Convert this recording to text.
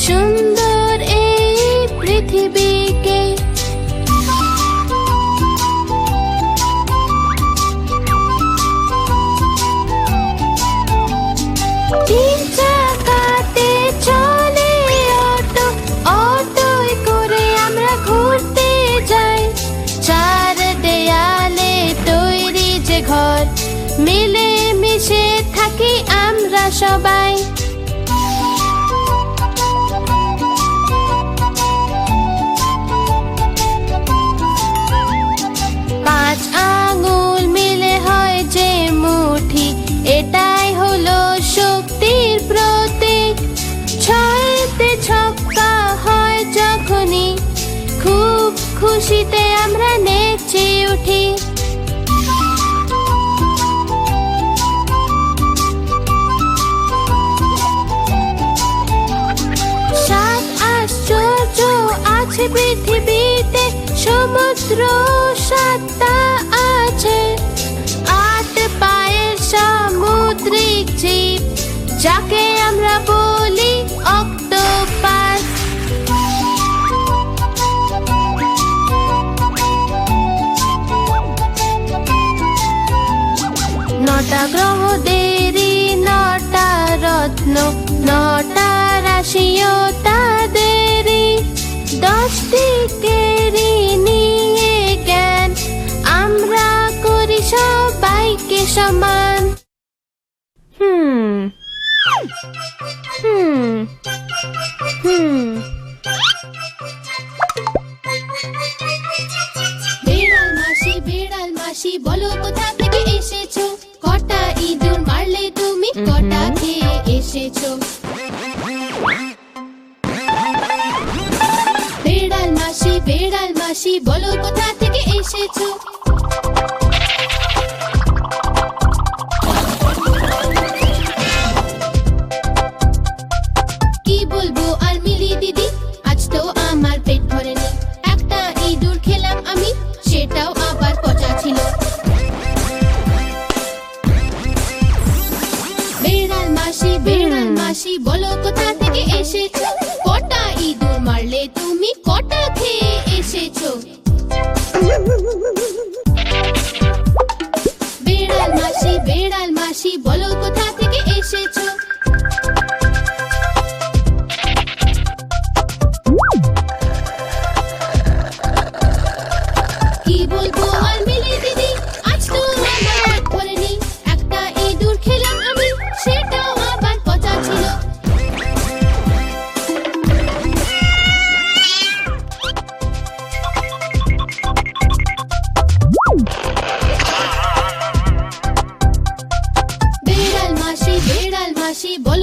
সুন্দর এই পৃথিবীকে। তিন চাকাতে চলে অটো, অটোয় করে আমরা ঘুরতে যাই। চার দেয়ালে তৈরি যে ঘর, মিলে মিশে থাকি আমরা সবাই। পাঁচ আঙুল মিলে হয় যে মুঠি, এটাই হলো শক্তির প্রতীক। ছয়তে ছক্কা হয় যখনই, খুব খুশিতে আমরা নেচে উঠি। সাত আশ্চর্য আছে পৃথিবীতে, সমুদ্র সাতটা আছে। আট পায়ের সামুদ্রিক জীব, যাকে আমরা বলি অক্টোপাস। নটা গ্রহদেরই নটা রত্ন, নটা রাশিও তাদেরই। 10টি কেরি নিয়ে জ্ঞান, আমরা করি সবাইকে সমান। বিড়াল মাসি, বিড়াল মাসি, বলো কোথা থেকে এসেছো? কটা ইঁদুর মারলে তুমি, কটা খেয়ে এসেছো? বিড়াল মাসি, বিড়াল মাসি, বলো কোথা থেকে এসেছো? কি বলবো আর মিলি দিদি, আজ তো আমার পেট ভরেনি। একটা ইঁদুর খেলাম আমি, সেটাও আবার পচা ছিল। বিড়াল মাসি, বিড়াল মাসি, বলো কোথা থেকে এসেছো? কটা ইঁদুর মারলে তুমি, কটা খেয়ে এসেছো? বিড়াল মাসি, বিড়াল মাসি, বলো কোথা থেকে এসেছো? কি বলবো আর মিলি দিদি, আজ তো আমার পেট ভরেনি। একটা ইঁদুর খেলাম আমি, সেটাও আবার পচা ছিল। বিড়াল মাসি, বিড়াল মাসি, বলো